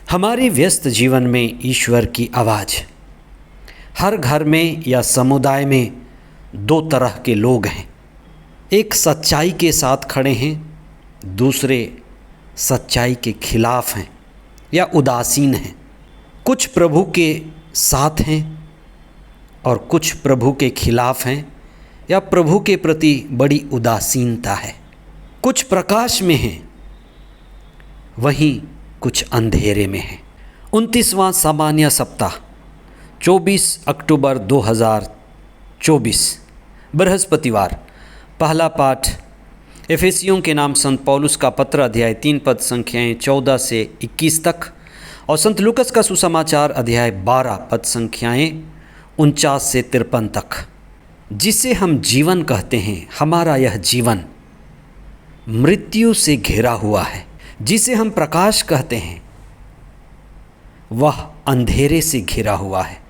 हमारे व्यस्त जीवन में ईश्वर की आवाज़। हर घर में या समुदाय में दो तरह के लोग हैं। एक सच्चाई के साथ खड़े हैं, दूसरे सच्चाई के खिलाफ हैं या उदासीन हैं। कुछ प्रभु के साथ हैं और कुछ प्रभु के खिलाफ हैं या प्रभु के प्रति बड़ी उदासीनता है। कुछ प्रकाश में हैं, वहीं कुछ अंधेरे में है। 29वां सामान्य सप्ताह 24 अक्टूबर 2024 बृहस्पतिवार। पहला पाठ एफेसियों के नाम संत पौलुस का पत्र अध्याय 3 पद संख्याएं 14 से 21 तक और संत लूकस का सुसमाचार अध्याय 12 पद संख्याएं 49 से 53 तक। जिसे हम जीवन कहते हैं, हमारा यह जीवन मृत्यु से घिरा हुआ है। जिसे हम प्रकाश कहते हैं, वह अंधेरे से घिरा हुआ है।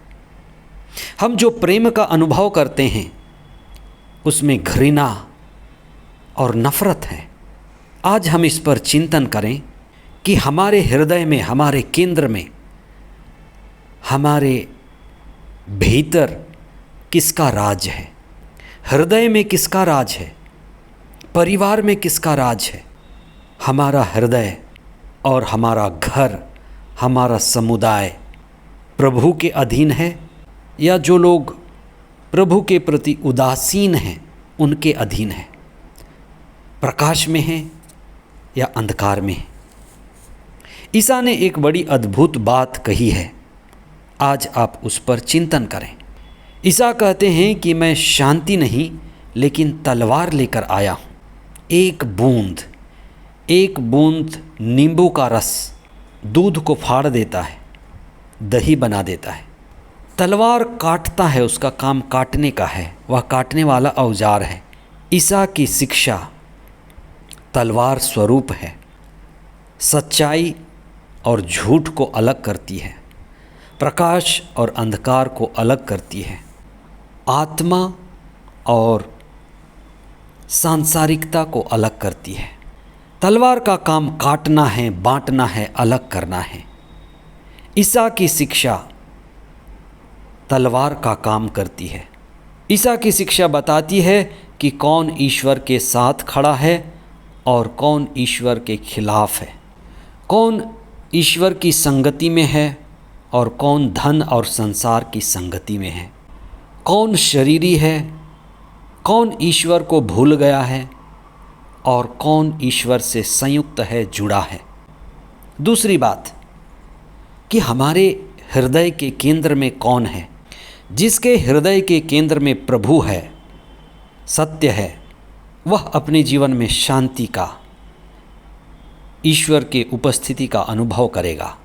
हम जो प्रेम का अनुभव करते हैं, उसमें घृणा और नफरत है। आज हम इस पर चिंतन करें कि हमारे हृदय में, हमारे केंद्र में, हमारे भीतर किसका राज है। हृदय में किसका राज है, परिवार में किसका राज है। हमारा हृदय और हमारा घर, हमारा समुदाय प्रभु के अधीन है या जो लोग प्रभु के प्रति उदासीन हैं उनके अधीन है। प्रकाश में है या अंधकार में है। ईसा ने एक बड़ी अद्भुत बात कही है। आज आप उस पर चिंतन करें। ईसा कहते हैं कि मैं शांति नहीं लेकिन तलवार लेकर आया हूँ। एक बूंद नींबू का रस दूध को फाड़ देता है, दही बना देता है। तलवार काटता है, उसका काम काटने का है, वह काटने वाला औजार है। ईसा की शिक्षा तलवार स्वरूप है। सच्चाई और झूठ को अलग करती है, प्रकाश और अंधकार को अलग करती है, आत्मा और सांसारिकता को अलग करती है। तलवार का काम काटना है, बांटना है, अलग करना है। ईसा की शिक्षा तलवार का काम करती है। ईसा की शिक्षा बताती है कि कौन ईश्वर के साथ खड़ा है और कौन ईश्वर के खिलाफ है, कौन ईश्वर की संगति में है और कौन धन और संसार की संगति में है, कौन शरीरी है, कौन ईश्वर को भूल गया है और कौन ईश्वर से संयुक्त है, जुड़ा है। दूसरी बात कि हमारे हृदय के केंद्र में कौन है। जिसके हृदय के केंद्र में प्रभु है, सत्य है, वह अपने जीवन में शांति का, ईश्वर के उपस्थिति का अनुभव करेगा।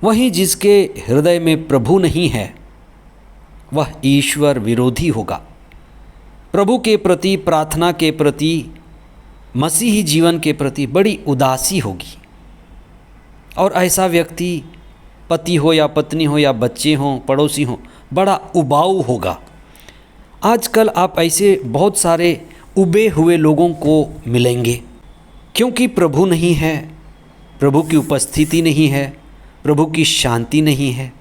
वहीं जिसके हृदय में प्रभु नहीं है, वह ईश्वर विरोधी होगा। प्रभु के प्रति, प्रार्थना के प्रति, मसीही जीवन के प्रति बड़ी उदासी होगी। और ऐसा व्यक्ति, पति हो या पत्नी हो या बच्चे हों, पड़ोसी हों, बड़ा उबाऊ होगा। आजकल आप ऐसे बहुत सारे उबे हुए लोगों को मिलेंगे, क्योंकि प्रभु नहीं है, प्रभु की उपस्थिति नहीं है, प्रभु की शांति नहीं है।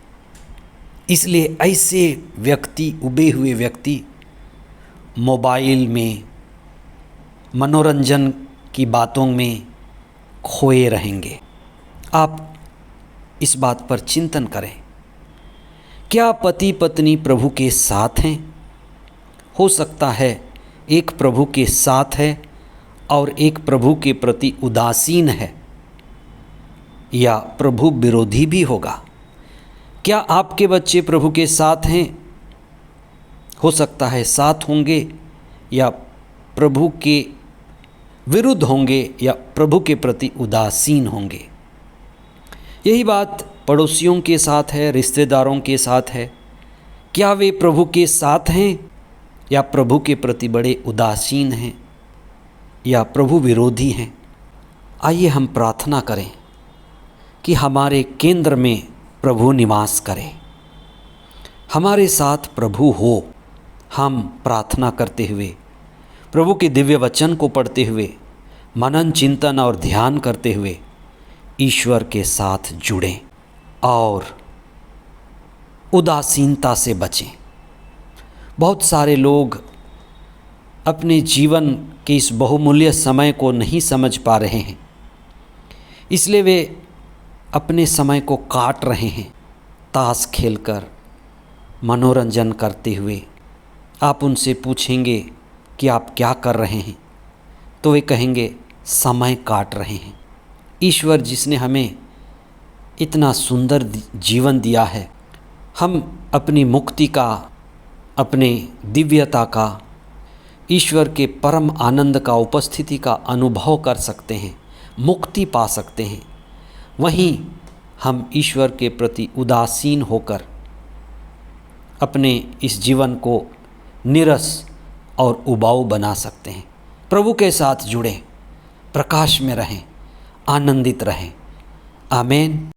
इसलिए ऐसे व्यक्ति, उबे हुए व्यक्ति मोबाइल में, मनोरंजन की बातों में खोए रहेंगे। आप इस बात पर चिंतन करें। क्या पति पत्नी प्रभु के साथ हैं? हो सकता है एक प्रभु के साथ है और एक प्रभु के प्रति उदासीन है या प्रभु विरोधी भी होगा। क्या आपके बच्चे प्रभु के साथ हैं? हो सकता है साथ होंगे या प्रभु के विरुद्ध होंगे या प्रभु के प्रति उदासीन होंगे। यही बात पड़ोसियों के साथ है, रिश्तेदारों के साथ है। क्या वे प्रभु के साथ हैं या प्रभु के प्रति बड़े उदासीन हैं या प्रभु विरोधी हैं? आइए हम प्रार्थना करें कि हमारे केंद्र में प्रभु निवास करे, हमारे साथ प्रभु हो। हम प्रार्थना करते हुए, प्रभु के दिव्य वचन को पढ़ते हुए, मनन चिंतन और ध्यान करते हुए ईश्वर के साथ जुड़ें और उदासीनता से बचें। बहुत सारे लोग अपने जीवन के इस बहुमूल्य समय को नहीं समझ पा रहे हैं, इसलिए वे अपने समय को काट रहे हैं ताश खेलकर, मनोरंजन करते हुए। आप उनसे पूछेंगे कि आप क्या कर रहे हैं, तो वे कहेंगे समय काट रहे हैं। ईश्वर जिसने हमें इतना सुंदर जीवन दिया है, हम अपनी मुक्ति का, अपने दिव्यता का, ईश्वर के परम आनंद का, उपस्थिति का अनुभव कर सकते हैं, मुक्ति पा सकते हैं। वहीं हम ईश्वर के प्रति उदासीन होकर अपने इस जीवन को नीरस और उबाऊ बना सकते हैं। प्रभु के साथ जुड़ें, प्रकाश में रहें, आनंदित रहें। आमीन।